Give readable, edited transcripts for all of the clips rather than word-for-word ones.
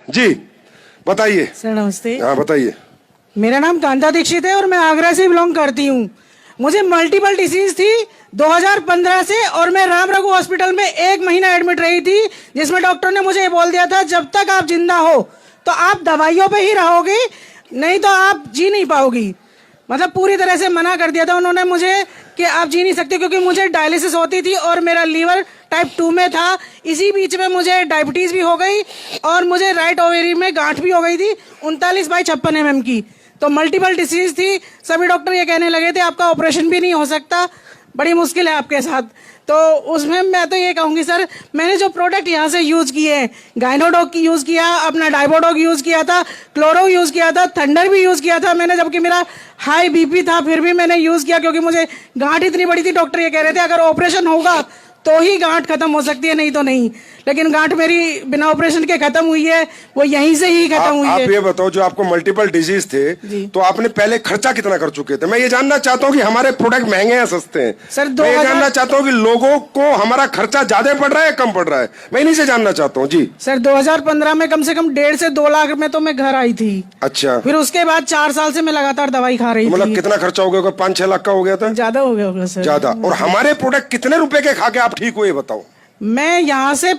जी बताइए सर नमस्ते। हाँ बताइए। मेरा नाम कांता दीक्षित है और मैं आगरा से बिलोंग करती हूँ। मुझे मल्टीपल डिसीज थी 2015 से और मैं राम रघु हॉस्पिटल में 1 महीना एडमिट रही थी, जिसमें डॉक्टर ने मुझे बोल दिया था जब तक आप जिंदा हो तो आप दवाइयों पे ही रहोगे, नहीं तो आप जी नहीं पाओगी। मतलब पूरी तरह से मना कर दिया था उन्होंने मुझे कि आप जी नहीं सकते, क्योंकि मुझे डायलिसिस होती थी और मेरा लीवर टाइप 2 में था। इसी बीच में मुझे डायबिटीज भी हो गई और मुझे राइट ओवेरी में गांठ भी हो गई थी 39/56 mm की। तो मल्टीपल डिसीज थी। सभी डॉक्टर ये कहने लगे थे आपका ऑपरेशन भी नहीं हो सकता, बड़ी मुश्किल है आपके साथ। तो उसमें मैं तो ये कहूँगी सर, मैंने जो प्रोडक्ट यहाँ से यूज किए, गाइनोडॉग की यूज किया, अपना डाइबोडॉग यूज किया था, क्लोरो यूज किया था, थंडर भी यूज किया था मैंने, जबकि मेरा हाई बीपी था फिर भी मैंने यूज किया, क्योंकि मुझे गांठ इतनी बड़ी थी। डॉक्टर ये कह रहे थे अगर ऑपरेशन होगा तो ही गांठ खत्म हो सकती है, नहीं तो नहीं। लेकिन गांठ मेरी बिना ऑपरेशन के खत्म हुई है, वो यहीं से ही खत्म हुई है। आप ये बताओ, जो आपको मल्टीपल डिजीज थे तो आपने पहले खर्चा कितना कर चुके थे? मैं ये जानना चाहता हूँ कि हमारे प्रोडक्ट महंगे हैं सस्ते हैं? सर मैं ये जानना चाहता हूँ कि लोगों को हमारा खर्चा ज्यादा पड़ रहा है कम पड़ रहा है, मैं इन्हीं से जानना चाहता हूँ। जी सर 2015 में कम से कम 1.5 से 2 लाख में तो मैं घर आई थी। अच्छा, फिर उसके बाद 4 साल से मैं लगातार दवाई खा रही थी। मतलब कितना खर्चा हो गया? 5-6 लाख का हो गया था? ज्यादा हो गया होगा सर, ज्यादा। और हमारे प्रोडक्ट कितने रुपए के खा के आप ठीक हुए बताओ? मैं यहाँ से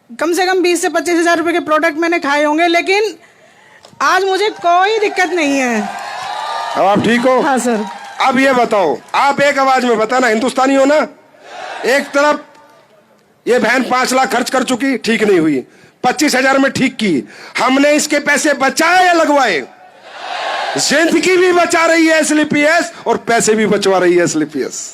कम 20 से 25 हजार रुपए के प्रोडक्ट मैंने खाए होंगे, लेकिन आज मुझे कोई दिक्कत नहीं है। अब आप ठीक हो? हाँ सर। अब ये बताओ, आप एक आवाज में बताना, हिंदुस्तानी हो ना? एक तरफ ये बहन 5 लाख खर्च कर चुकी, ठीक नहीं हुई, 25,000 में ठीक की। हमने इसके पैसे बचाए या लगवाए? जिंदगी भी बचा रही है एसलीपीएस और पैसे भी बचवा रही है एसलीपीएस।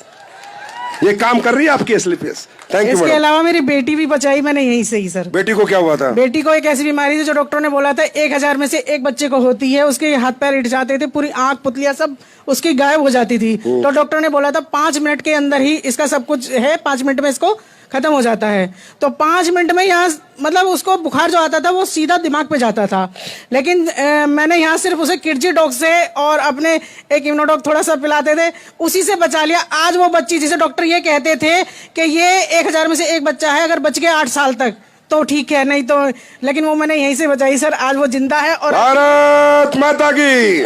ये काम कर रही है आपकी एसलीपीएस। Thank you. इसके अलावा मेरी बेटी भी बचाई मैंने यहीं से ही सर। बेटी को क्या हुआ था? बेटी को एक ऐसी बीमारी थी जो डॉक्टर ने बोला था 1000 में से एक बच्चे को होती है। उसके हाथ पैर हिट जाते थे, पूरी आंख पुतलियां सब उसकी गायब हो जाती थी। तो डॉक्टर ने बोला था 5 मिनट के अंदर ही इसका सब कुछ है, 5 मिनट में इसको खत्म हो जाता है। तो 5 मिनट में यहाँ मतलब उसको बुखार जो आता था वो सीधा दिमाग पे जाता था। लेकिन मैंने यहाँ सिर्फ उसे किडजी डॉग से और अपने एक इम्यूनोडॉग थोड़ा सा पिलाते थे, उसी से बचा लिया। आज वो बच्ची, जिसे डॉक्टर ये कहते थे कि ये 1000 में से एक बच्चा है, अगर बच गया 8 साल तक तो ठीक है, नहीं तो, लेकिन वो मैंने यहीं से बचाई सर। आज वो जिंदा है। और भारत माता की,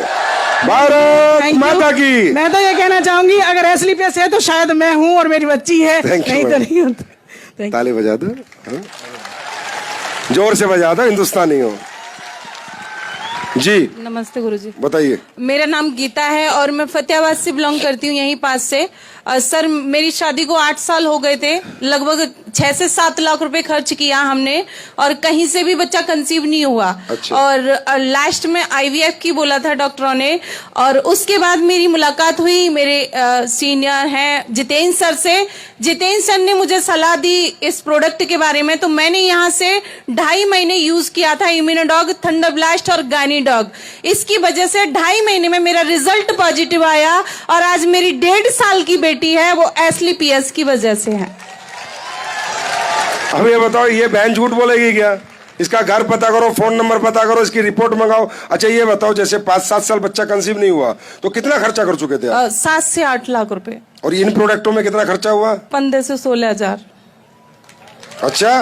भारत माता की। मैं तो ये कहना चाहूंगी अगर एसलीपीएस है तो शायद मैं हूँ और मेरी बच्ची है, नहीं तो नहीं होता। ताली बजा दो, जोर से बजा दो, हिंदुस्तानी हो। जी नमस्ते गुरुजी। बताइए। मेरा नाम गीता है और मैं फतेहाबाद से बिलोंग करती हूँ, यहीं पास से। सर मेरी शादी को 8 साल हो गए थे, लगभग 6 से 7 लाख रुपए खर्च किया हमने और कहीं से भी बच्चा कंसीव नहीं हुआ। अच्छा। और लास्ट में आईवीएफ की बोला था डॉक्टरों ने। और उसके बाद मेरी मुलाकात हुई मेरे सीनियर हैं जितेंद्र सर से। जितेंद्र सर ने मुझे सलाह दी इस प्रोडक्ट के बारे में, तो मैंने यहाँ से 2.5 महीने यूज किया था इम्यूनोडॉग, थंडर ब्लास्ट और गाइनीडॉग। इसकी वजह से 2.5 महीने में मेरा रिजल्ट पॉजिटिव आया और आज मेरी 1.5 साल की बेटी है वो एसलीपीएस की वजह से है। अब ये बताओ, ये बहन झूठ बोलेगी क्या? इसका घर पता करो, फोन नंबर पता करो, इसकी रिपोर्ट मंगाओ। अच्छा ये बताओ, जैसे 5-7 साल बच्चा कंसीव नहीं हुआ तो कितना खर्चा कर चुके थे आप? 7 से 8 लाख रुपए। और इन प्रोडक्टों में कितना खर्चा हुआ? 15 से 16 हजार। अच्छा,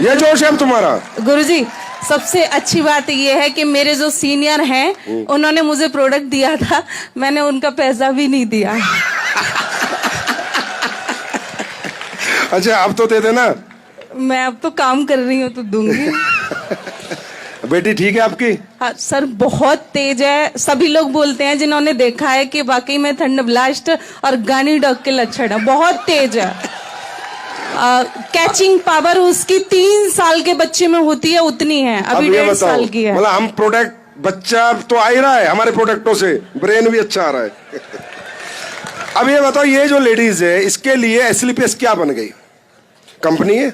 ये जोश है अब तुम्हारा? गुरुजी सबसे अच्छी बात यह है कि मेरे जो सीनियर हैं उन्होंने मुझे प्रोडक्ट दिया था, मैंने उनका पैसा भी नहीं दिया। अच्छा अब तो दे देना। मैं अब तो काम कर रही हूँ तो दूंगी। बेटी ठीक है आपकी? हाँ सर, बहुत तेज है। सभी लोग बोलते हैं जिन्होंने देखा है कि वाकई में थंडर ब्लास्ट और गाइनीडॉग के लक्षण है, बहुत तेज है। कैचिंग पावर उसकी 3 साल के बच्चे में होती है उतनी है, अभी 1.5 साल की है। मतलब हम प्रोडक्ट, बच्चा तो आ ही रहा है हमारे प्रोडक्टों से, ब्रेन भी अच्छा आ रहा है। अब ये बताओ, ये जो लेडीज है इसके लिए एसलीपीएस क्या बन गई? कंपनी है?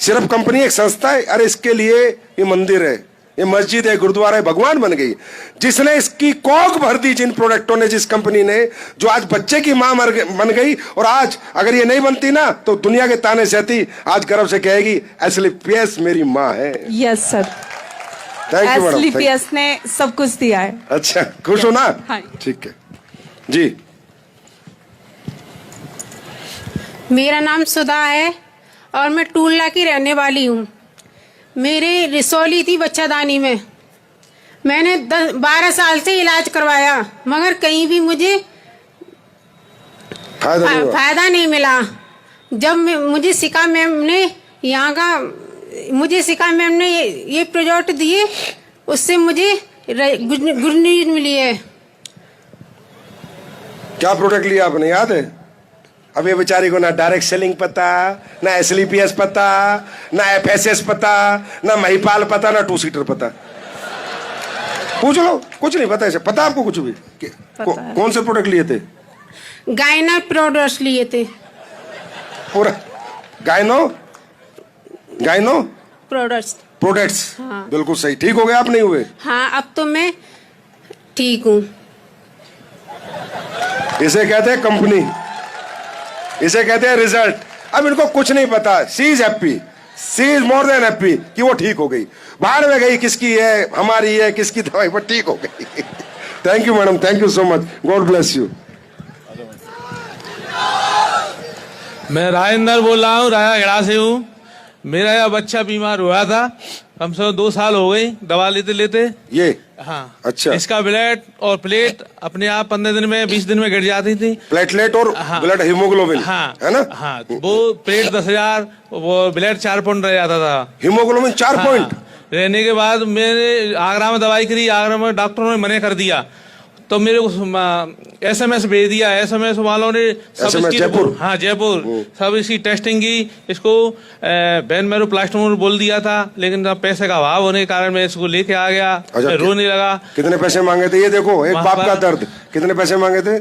सिर्फ कंपनी, एक संस्था है? अरे इसके लिए ये मंदिर है, ये मस्जिद है, गुरुद्वारा है, भगवान बन गई। जिसने इसकी कॉक भर दी, जिन प्रोडक्टों ने, जिस कंपनी ने, जो आज बच्चे की मां बन गई। और आज अगर ये नहीं बनती ना तो दुनिया के ताने सहती, आज गर्व से कहेगी एसलीपीएस मेरी मां है। Yes sir, thank you madam. SLPS ने सब कुछ दिया है। अच्छा, खुश हो ना? हाँ। ठीक है जी। मेरा नाम सुधा है और मैं टूलना की रहने वाली हूँ। मेरी रिसोली थी बच्चादानी में। मैंने 12 साल से इलाज करवाया मगर कहीं भी मुझे फायदा नहीं मिला। जब मुझे सिका मैम ने ये प्रोजेक्ट दिए, उससे मुझे गुड न्यूज मिली है। क्या प्रोडक्ट लिया आपने, याद है? अब ये बेचारी को ना डायरेक्ट सेलिंग पता, ना एसलीपीएस पता, ना एफएसएस पता, ना महिपाल पता, ना 2 सीटर पता। पूछ लो, कुछ नहीं पता। ऐसे पता आपको कुछ भी? कौन से प्रोडक्ट लिए थे? गायना प्रोडक्ट्स लिए थे पूरा। गायनो प्रोडक्ट्स। हाँ। बिल्कुल सही। ठीक हो गए आप, नहीं हुए? हाँ, अब तो मैं ठीक हूँ। इसे कहते हैं कंपनी, इसे कहते हैं रिजल्ट। अब इनको कुछ नहीं पता। She is happy, she is more than happy कि वो ठीक हो गई। बाहर में गई, किसकी है, हमारी है, किसकी दवाई पर ठीक हो गई। Thank you madam, thank you so much, God bless you. मैं राजेंद्र बोल रहा हूँ, रायागढ़ से हूँ। मेरा यह बच्चा बीमार हुआ था, कम से कम 2 साल हो गई दवा लेते लेते। ये हाँ, अच्छा। इसका ब्लड और प्लेट अपने आप 15 दिन में 20 दिन में गिर जाती थी। प्लेटलेट और हाँ, ब्लड हीमोग्लोबिन, हाँ, है ना? हाँ, वो प्लेट 10,000, वो ब्लड 4 पॉइंट रह जाता था। हीमोग्लोबिन 4 हाँ, पॉइंट रहने के बाद मैंने आगरा में दवाई करी। आगरा में डॉक्टरों ने मना कर दिया, तो मेरे को SMS भेज दिया। SMS वालों ने सब इसकी जयपुर। हाँ, जयपुर सब इसकी टेस्टिंग की। इसको बेन मैरो प्लास्टोमोर बोल दिया था, लेकिन पैसे का अभाव होने के कारण मैं इसको लेके आ गया। अच्छा, रोने लगा। कितने पैसे मांगे थे? ये देखो, एक बाप का दर्द। कितने पैसे मांगे थे?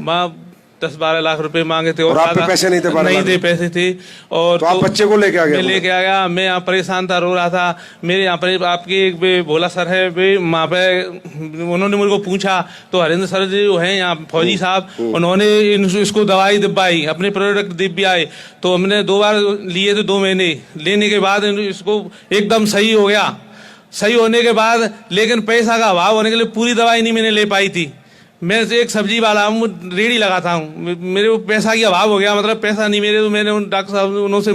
10-12 लाख रुपए मांगे थे। और आप पे पैसे नहीं थे? 12 नहीं लाख थे, पैसे थे। और तो आप बच्चे को लेके आ गए? मैं लेके आ गया। मैं यहाँ परेशान था, रो रहा था। मेरे यहाँ पर आपके एक भोला सर है, वे वहाँ पे उन्होंने मुझे को पूछा, तो हरिंद्र सर जो है यहाँ फौजी साहब, उन्होंने इसको दवाई दिब्बाई, अपने प्रोडक्ट दिब्बाई। तो हमने 2 बार लिए थे, 2 महीने लेने के बाद इसको एकदम सही हो गया। सही होने के बाद लेकिन पैसा का अभाव होने के लिए पूरी दवाई नहीं मैंने ले पाई थी। मैं एक सब्जी वाला हूँ, रेडी लगाता हूँ। मेरे को पैसा की अभाव हो गया, मतलब पैसा नहीं मेरे। तो मैंने उन डॉक्टर साहब उनसे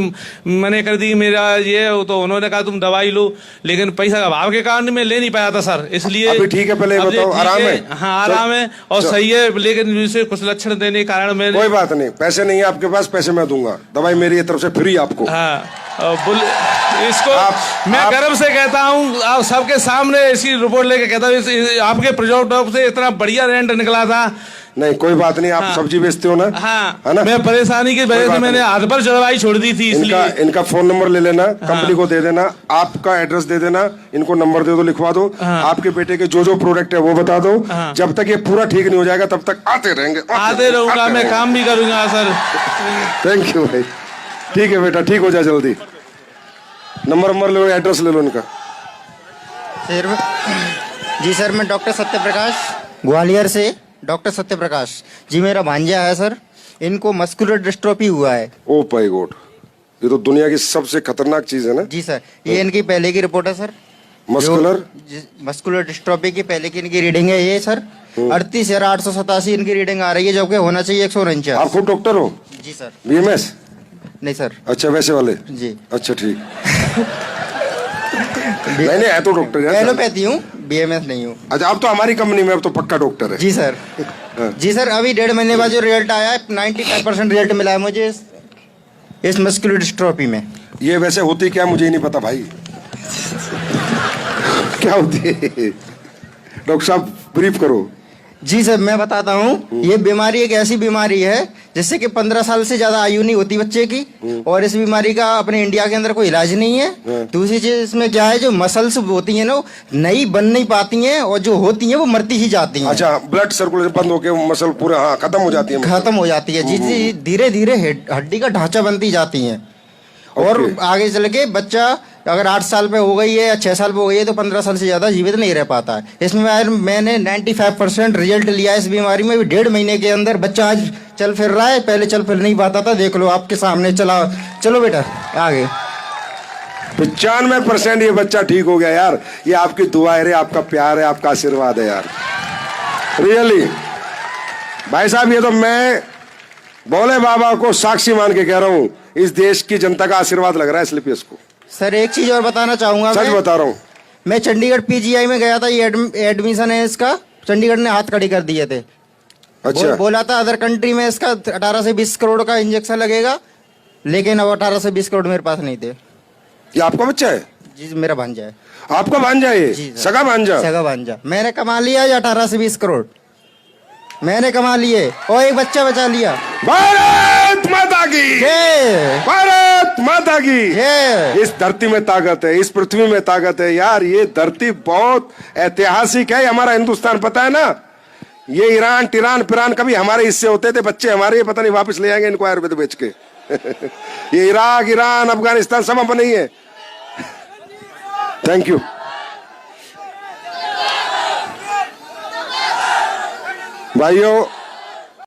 मने कर दी मेरा ये, तो उन्होंने कहा तुम दवाई लो, लेकिन पैसा का अभाव के कारण मैं ले नहीं पाया था सर। इसलिए अभी ठीक है? पहले बताओ, आराम है? हाँ, आराम है और सही है, लेकिन इसे कुछ लक्षण देने के कारण मैं। कोई बात नहीं, पैसे नहीं है आपके पास, पैसे मैं दूंगा। दवाई मेरी तरफ से फ्री आपको। हाँ, इसको मैं गर्व से कहता हूँ, आप सबके सामने इसकी रिपोर्ट लेके कहता हूँ, आपके प्रोजेक्ट से इतना बढ़िया रेंट निकला था। नहीं, कोई बात नहीं। आप हाँ, सब्जी बेचते हो ना? हाँ, है ना? मैं परेशानी की वजह से मैंने हाथ पर चढ़वाई छोड़ दी थी। इसलिए इनका फोन नंबर ले लेना, कंपनी को दे देना, आपका एड्रेस दे देना, इनको नंबर दे दो, लिखवा दो। आपके बेटे के जो प्रोडक्ट है वो बता दो। जब तक ये पूरा ठीक नहीं हो जाएगा तब तक आते रहेंगे, आते रहूंगा। मैं काम भी करूंगा सर। थैंक यू भाई। ठीक है बेटा, ठीक हो जाए जल्दी। नंबर ले लो, एड्रेस ले लो इनका। सर जी, सर मैं डॉक्टर सत्यप्रकाश ग्वालियर से। डॉक्टर सत्यप्रकाश जी, मेरा भांजा है सर, इनको मस्कुलर डिस्ट्रोफी हुआ है। ओ माय गॉड, ये तो दुनिया की सबसे खतरनाक चीज है ना? जी सर, ये इनकी पहले की रिपोर्ट है सर। मस्कुलर डिस्ट्रोफी की पहले की इनकी रीडिंग है ये सर। 38,887 इनकी रीडिंग आ रही है, जबकि होना चाहिए 149। आप खुद डॉक्टर हो? जी सर। BMS? नहीं सर। अच्छा, वैसे वाले? जी। अच्छा, ठीक। नहीं है तो डॉक्टर है। एलोपैथी हूँ, BMS नहीं हूँ। अच्छा, आप तो हमारी कंपनी में अब तो पक्का डॉक्टर है। जी सर। जी सर, अभी 1.5 महीने बाद जो रिजल्ट आया है, 95% रिजल्ट मिला है मुझे इस मस्कुलर डिस्ट्रोफी में। ये वैसे होती क्या, मुझे ही नहीं पता भाई। क्या होती है डॉक्टर साहब, ब्रीफ करो। जी सर, मैं बताता हूँ। ये बीमारी एक ऐसी बीमारी है जिससे कि 15 साल से ज्यादा आयु नहीं होती बच्चे की, और इस बीमारी का अपने इंडिया के अंदर कोई इलाज नहीं है। दूसरी चीज इसमें क्या है, जो मसल्स होती हैं ना, नई बन नहीं पाती हैं, और जो होती हैं वो मरती ही जाती हैं। अच्छा, ब्लड सर्कुलेशन बंद होकर मसल पूरा खत्म हो जाती है? खत्म हो जाती है जी जी। धीरे धीरे हड्डी का ढांचा बनती जाती है, और आगे चल के बच्चा अगर 8 साल पे हो गई है या 6 साल पे हो गई है तो 15 साल से ज्यादा जीवित नहीं रह पाता है। इसमें मैंने 95% रिजल्ट लिया इस बीमारी में। 1.5 महीने के अंदर बच्चा आज चल फिर रहा है, पहले चल फिर नहीं पाता था। देख लो आपके सामने चला। चलो बेटा आगे। 95% ये बच्चा ठीक हो गया यार। ये आपकी दुआ है, आपका प्यार है, आपका आशीर्वाद है यार, रियली। भाई साहब, ये तो मैं भोले बाबा को साक्षी मान के कह रहा हूँ, इस देश की जनता का आशीर्वाद लग रहा है एसलीपीएस को। सर एक चीज और बताना चाहूंगा सच बता रहा हूँ। मैं चंडीगढ़ पीजीआई में गया था, ये एडमिशन है इसका, चंडीगढ़ ने हाथ खड़ी कर दिए थे। अच्छा बोला था अदर कंट्री में इसका 18 से 20 करोड़ का इंजेक्शन लगेगा, लेकिन अब 18 से 20 करोड़ मेरे पास नहीं थे। ये आपका बच्चा है? जी मेरा भांजा है। आपका भांजा है जी ये? सर। सगा भांजा? सगा भांजा। मैंने कमा लिया ये 18 से 20 करोड़ मैंने कमा लिए और एक बच्चा बचा लिया। भारत माता की जय, भारत माता की जय। इस धरती में ताकत है, इस पृथ्वी में ताकत है यार। ये धरती बहुत ऐतिहासिक है, हमारा हिंदुस्तान, पता है ना। ये ईरान टिरान पिरान कभी हमारे हिस्से होते थे, बच्चे हमारे, पता नहीं वापस ले आएंगे इनको आयुर्वेद बेच के। ये इराक ईरान अफगानिस्तान सब अपने ही है। Thank you. भाइयों